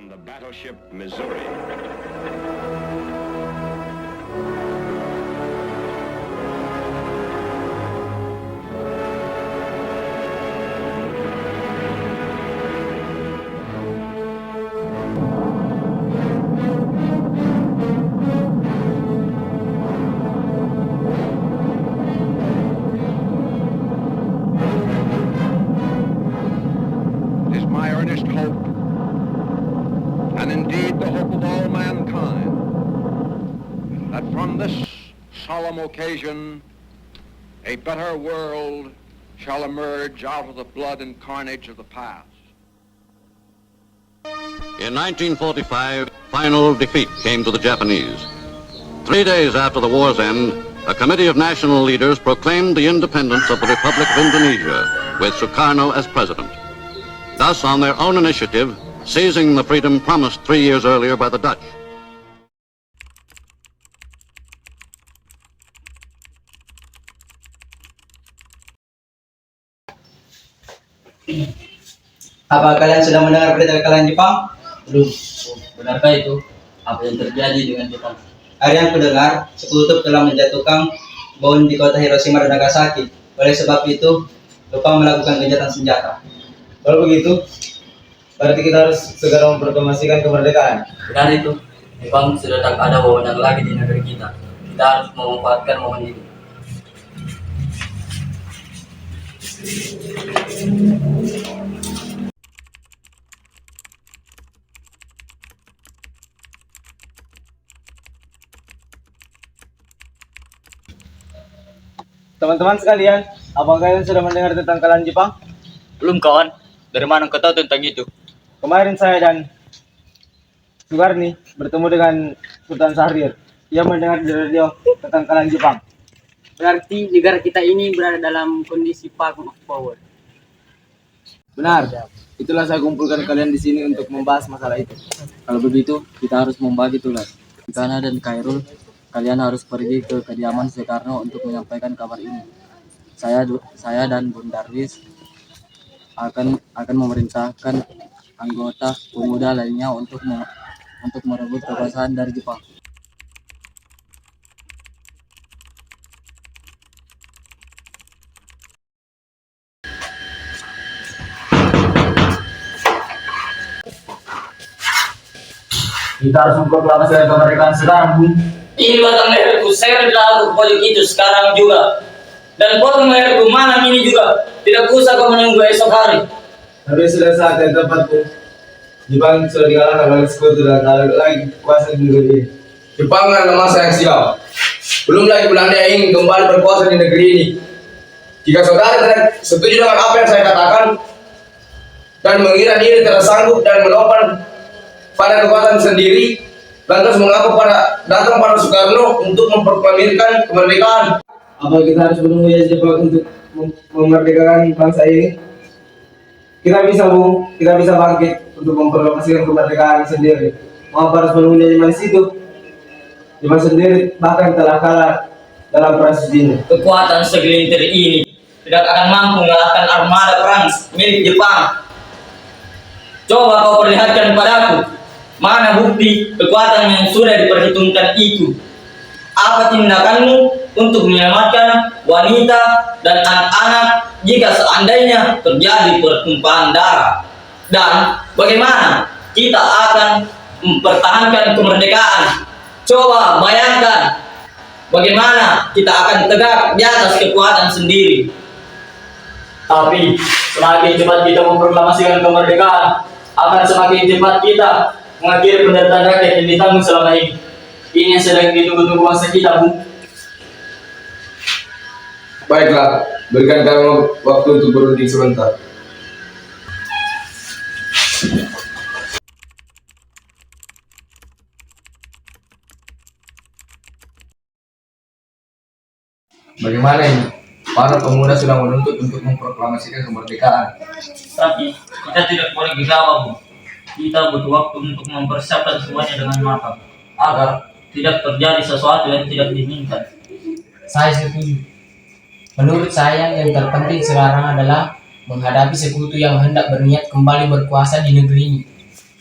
on the battleship Missouri. It is my earnest hope, and indeed the hope of all mankind, that from this solemn occasion a better world shall emerge out of the blood and carnage of the past. In 1945, final defeat came to the Japanese. 3 days after the war's end, a committee of national leaders proclaimed the independence of the Republic of Indonesia, with Sukarno as president. Thus, on their own initiative, seizing the freedom promised 3 years earlier by the Dutch. Apa kalian sudah mendengar berita kekalahan Jepang? Belum. Benarkah itu? Apa yang terjadi dengan Jepang? Hari yang kudengar, sekutu telah menjatuhkan bom di kota Hiroshima dan Nagasaki. Oleh sebab itu, Jepang melakukan gencatan senjata. Kalau begitu, berarti kita harus segera memproklamasikan kemerdekaan. Benar itu. Jepang sudah tak ada wewenang lagi di negeri kita. Kita harus memanfaatkan momen ini. Teman-teman sekalian, apakah kalian sudah mendengar tentang kekalahan Jepang? Belum, kawan. Dari mana kau tahu tentang itu? Kemarin saya dan Sukarni bertemu dengan Sultan Syahrir. Ia mendengar di radio tentang kekalahan Jepang. Berarti negara kita ini berada dalam kondisi power. Benar. Itulah saya kumpulkan kalian di sini untuk membahas masalah itu. Kalau begitu, kita harus membagi tugas. Ikana dan Khairul, kalian harus pergi ke kediaman Soekarno untuk menyampaikan kabar ini. Saya dan Bun Darwis akan memerintahkan anggota pemuda lainnya untuk merebut kekuasaan dari Jepang. Kita harus memproklamasikan kemerdekaan sekarang, Bung. Ini batang leherku, saya rela ke pojok itu sekarang juga. Dan potong leherku malam ini juga. Tidak usah kau menunggu esok hari. Tapi sudah saat yang tepat, Bung. Jepang sudah dikalahkan oleh sekutu dan tak ada lagi kuasa di negeri ini. Jepang adalah masa yang silam. Belum lagi Belanda ingin kembali berkuasa di negeri ini. Jika saudara tidak setuju dengan apa yang saya katakan dan mengira diri tidak sanggup dan melompat pada kekuatan sendiri, lantas mengapa datang pada Soekarno untuk memproklamirkan kemerdekaan? Apa kita harus menunggu ya Jepang untuk memerdekakan bangsa ini? Kita bisa, Bung. Kita bisa bangkit untuk memproklamasikan kemerdekaan sendiri. Mengapa harus menunggu Jepang di situ? Jepang sendiri bahkan telah kalah dalam proses ini. Kekuatan segelintir ini tidak akan mampu mengalahkan armada perang milik Jepang. Coba kau perlihatkan padaku. Mana bukti kekuatan yang sudah diperhitungkan itu? Apa tindakanmu untuk menyelamatkan wanita dan anak-anak jika seandainya terjadi pertumpahan darah? Dan bagaimana kita akan mempertahankan kemerdekaan? Coba bayangkan bagaimana kita akan tegak di atas kekuatan sendiri. Tapi semakin cepat kita memproklamasikan kemerdekaan, akan semakin cepat kita mengakhiri penderitaan rakyat yang ditanggung selama ini. Ini yang sedang ditunggu-tunggu bangsa kita, Bu. Baiklah, berikan kami waktu untuk berunding sebentar. Bagaimana ini? Para pemuda sudah menuntut untuk memproklamasikan kemerdekaan. Tapi kita tidak boleh gegabah, Bu. Kita butuh waktu untuk mempersiapkan semuanya dengan matang agar tidak terjadi sesuatu yang tidak diinginkan. Saya setuju. Menurut saya yang terpenting sekarang adalah menghadapi sekutu yang hendak berniat kembali berkuasa di negeri ini.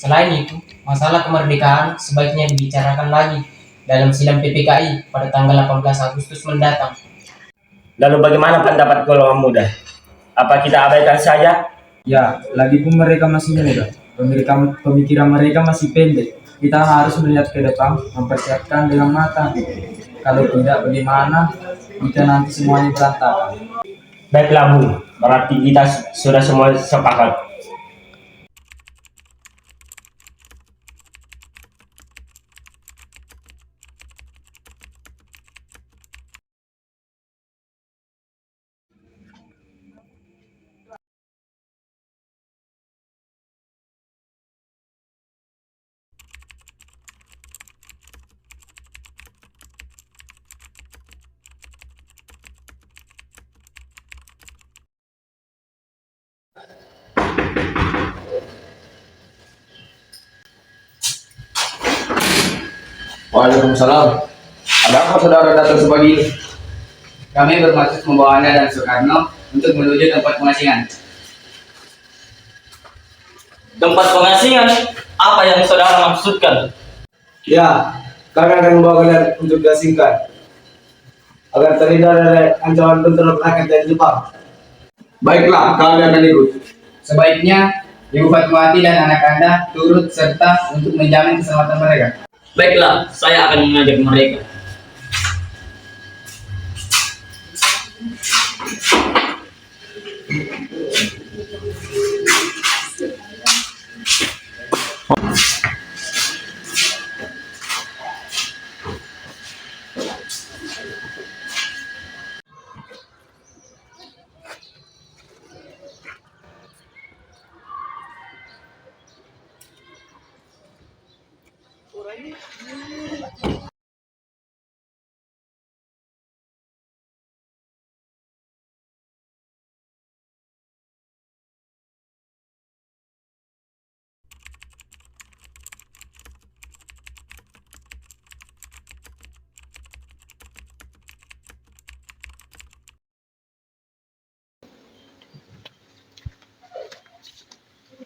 Selain itu, masalah kemerdekaan sebaiknya dibicarakan lagi dalam sidang PPKI pada tanggal 18 Agustus mendatang. Lalu bagaimana pendapat golongan muda? Apa kita abaikan saja? Ya, lagi pun mereka masih muda. Pemikiran mereka masih pendek. Kita harus melihat ke depan, mempersiapkan dengan matang. Kalau tidak, bagaimana jika nanti semuanya berantakan? Baiklah Bu, berarti kita sudah semua sepakat. Waalaikumsalam. Ada apa saudara datang sepagi ini? Kami bermaksud membawa Anda dan Soekarno untuk menuju tempat pengasingan. Tempat pengasingan? Apa yang saudara maksudkan? Ya, kami akan membawa kalian untuk diasingkan agar terhindar dari ancaman bentrok rakyat dari Jepang. Baiklah, kami akan ikut. Sebaiknya Ibu Fatmawati dan anak Anda turut serta untuk menjamin keselamatan mereka. Baiklah, saya akan mengajak mereka.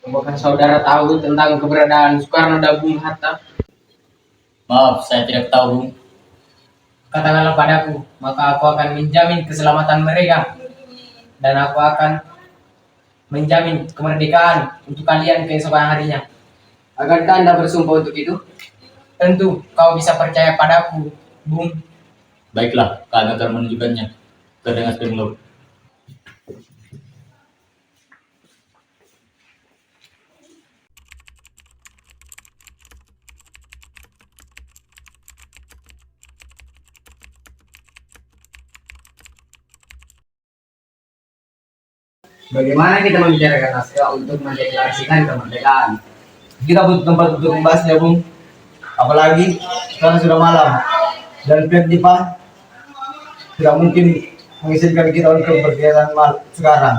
Apakah saudara tahu tentang keberadaan Soekarno dan Bung Hatta? Maaf, saya tidak tahu, Bung. Katakanlah padaku, maka aku akan menjamin keselamatan mereka. Dan aku akan menjamin kemerdekaan untuk kalian keesokan harinya. Akankah Anda bersumpah untuk itu? Tentu, kau bisa percaya padaku, Bung. Baiklah, kami akan menunjukkannya ke Dengas Pemlo. Bagaimana kita membicarakan naskah untuk mendeklarasikan kemerdekaan? Kita butuh tempat untuk membahasnya, Bung. Apalagi sekarang sudah malam dan pihak Jepang tidak mungkin mengizinkan kita untuk berkegiatan sekarang.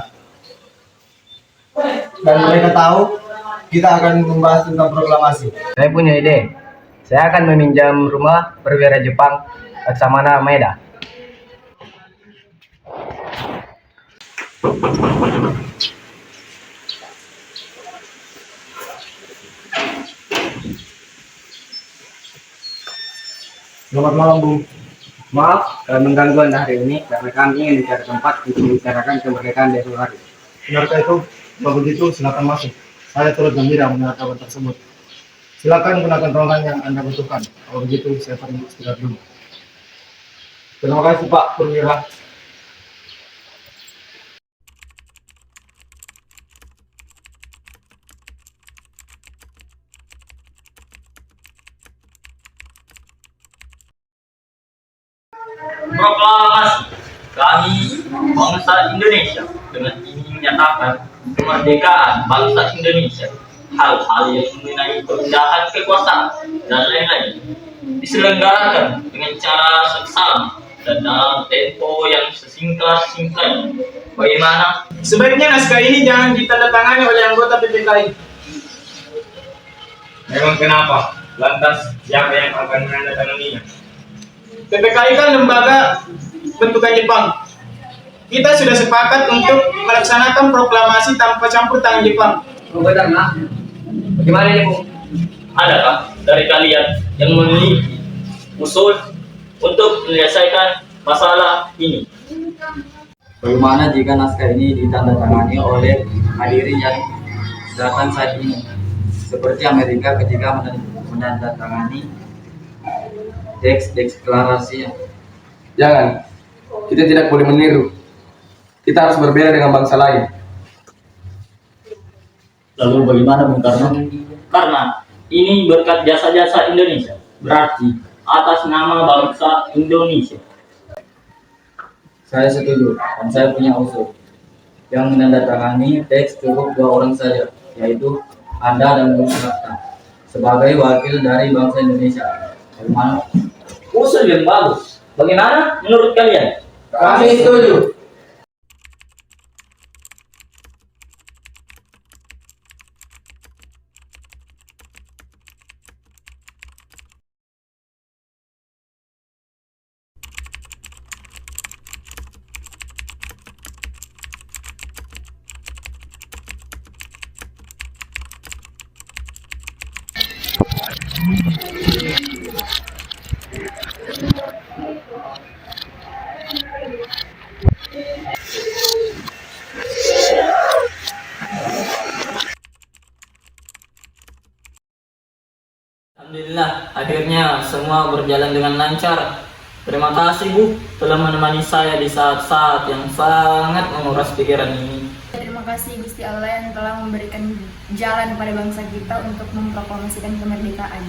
Dan mereka tahu kita akan membahas tentang proklamasi. Saya punya ide. Saya akan meminjam rumah perwira Jepang Laksamana Maeda. Selamat malam, Bung. Maaf kalau mengganggu Anda hari ini karena kami ingin mencari tempat untuk membicarakan kemerdekaan di esok hari. Benarkah itu? Kalau begitu, silakan masuk. Saya turut gembira mendengar kabar tersebut. Silakan gunakan ruangan yang Anda butuhkan. Kalau begitu, saya pergi istirahat dulu. Terima kasih, Pak Perwira. Proklamasi kami bangsa Indonesia dengan ingin menyatakan kemerdekaan bangsa Indonesia, hal-hal yang mengenai pemindahan kekuasaan dan lain-lain diselenggarakan dengan cara seksama dan dalam tempo yang sesingkat-singkatnya. Bagaimana? Sebaiknya naskah ini jangan ditandatangani oleh anggota PPKI. Memang kenapa? Lantas siapa yang akan menandatanganinya? PPKI kan lembaga bentukan Jepang. Kita sudah sepakat untuk melaksanakan proklamasi tanpa campur tangan Jepang. Oh, benar, nah. Gimana nih, Bu? Adakah dari kalian yang memiliki usul untuk menyelesaikan masalah ini? Bagaimana jika naskah ini ditandatangani oleh hadirin yang datang saat ini, seperti Amerika ketika menandatangani teks deklarasinya? Jangan. Kita tidak boleh meniru. Kita harus berbeda dengan bangsa lain. Lalu bagaimana Bung Karno? Karena ini berkat jasa-jasa Indonesia, berarti atas nama bangsa Indonesia. Saya setuju, dan saya punya usul. Yang menandatangani teks cukup 2 orang saja, yaitu Anda dan Bung Hatta, sebagai wakil dari bangsa Indonesia. Bagaimana? Usul yang bagus. Bagaimana menurut kalian? Kami setuju. Alhamdulillah, akhirnya semua berjalan dengan lancar. Terima kasih Bu telah menemani saya di saat-saat yang sangat menguras pikiran ini. Terima kasih Gusti Allah yang telah memberikan jalan pada bangsa kita untuk memproklamasikan kemerdekaan.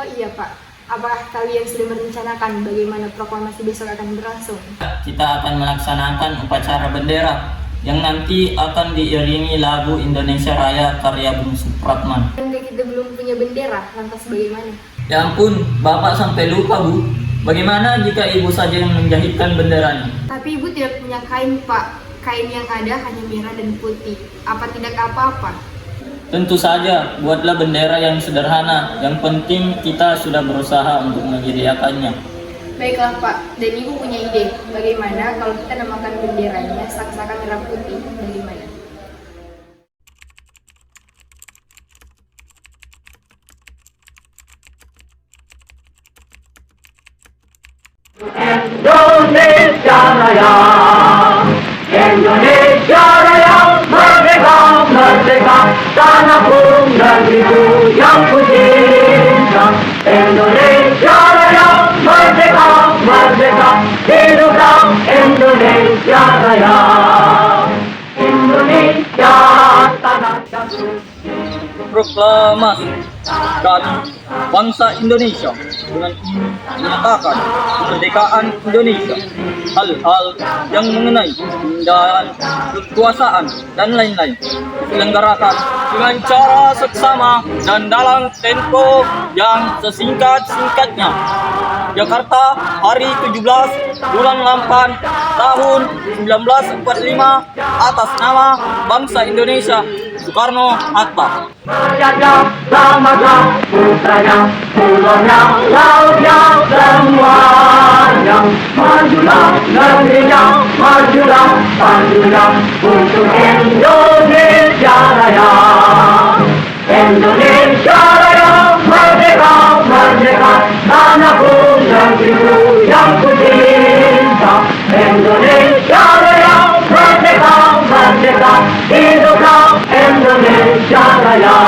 Oh iya Pak, apakah kalian sudah merencanakan bagaimana proklamasi besok akan berlangsung? Kita akan melaksanakan upacara bendera yang nanti akan diiringi lagu Indonesia Raya karya Bung Supratman. Jika kita belum punya bendera, lantas bagaimana? Ya ampun, Bapak sampai lupa Bu. Bagaimana jika Ibu saja yang menjahitkan benderanya? Tapi Ibu tidak punya kain Pak. Kain yang ada hanya merah dan putih. Apa tidak apa-apa? Tentu saja, buatlah bendera yang sederhana. Yang penting kita sudah berusaha untuk menyediakannya. Baiklah Pak, dan Ibu punya ide. Bagaimana kalau kita namakan benderanya Saksaka Merah Putih? Bagaimana? Indonesia Raya, Indonesia Raya, merdeka, merdeka, tanahku negeriku yang ku cinta. Indonesia Raya, merdeka, merdeka, hiduplah Indonesia Raya. Indonesia tanah jatuh. Proklamasi kami bangsa Indonesia dengan ini menyatakan kemerdekaan Indonesia, hal-hal yang mengenai pemindahan kekuasaan dan lain-lain diselenggarakan dengan cara seksama dan dalam tempo yang sesingkat-singkatnya. Jakarta, hari 17 bulan 8 tahun 1945, atas nama bangsa Indonesia, Soekarno-Hatta. Menjajah Samudra putranya, pulaunya, lautnya, semuanya. Majulah negerinya, majulah pajulah untuk Indonesia Raya. Indonesia Raya, merdeka, merdeka, tanahku negeriku yang ku cinta. Indonesia Raya, merdeka, merdeka, hiduplah Indonesia Raya.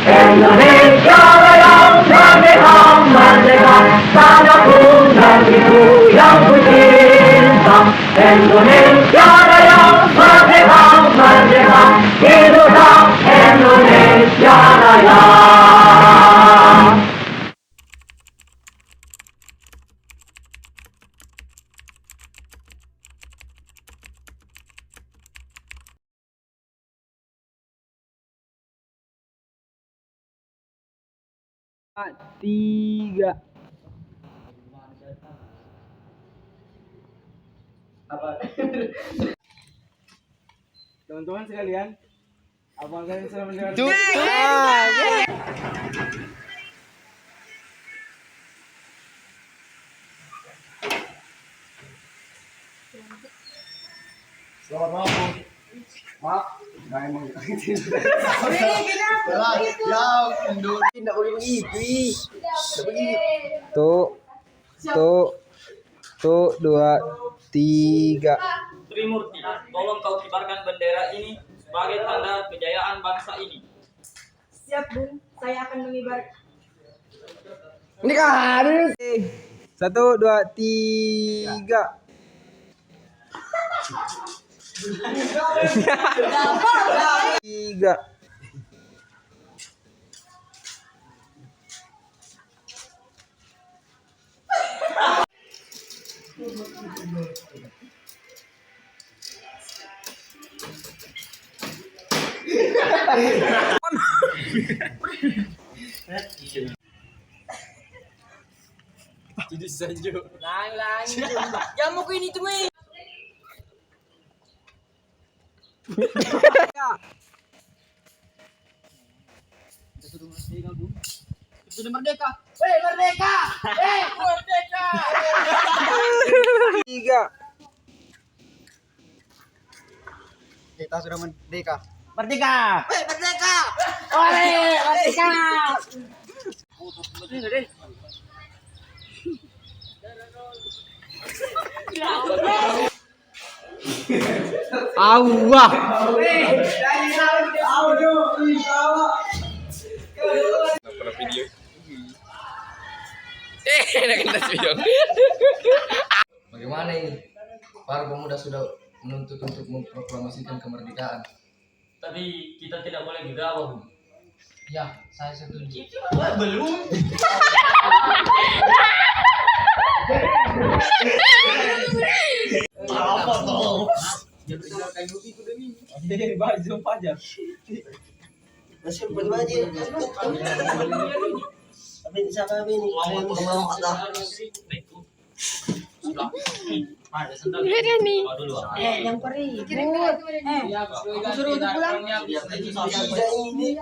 Indonesia Raya, merdeka, merdeka, tanahku negeriku yang ku cinta. Indonesia Raya, merdeka, merdeka, hiduplah Indonesia Raya. Tiga. Apa? Teman-teman sekalian, apakah kalian sudah mendengar? Selamat malam, Bu. Maaf, Tuh, 2, 3. Trimurti, tolong kau kibarkan bendera ini sebagai tanda kejayaan bangsa ini. Siap, Bung. Saya akan mengibar. Ini kan. 1, 2, 3. Tiga. Jamu ko ini tuh, Mei. Sudah merdeka. Hei, merdeka. Hei, merdeka. 3. Kita sudah merdeka. Merdeka. Hei, merdeka. Ore, merdeka. Allah. Bagaimana ini? Para pemuda sudah menuntut untuk memproklamasikan kemerdekaan. Tapi kita tidak boleh gegabah, Bung. Ya, saya setuju. Belum. Apa toh? Yang perih. Aku suruh untuk pulang. Ini.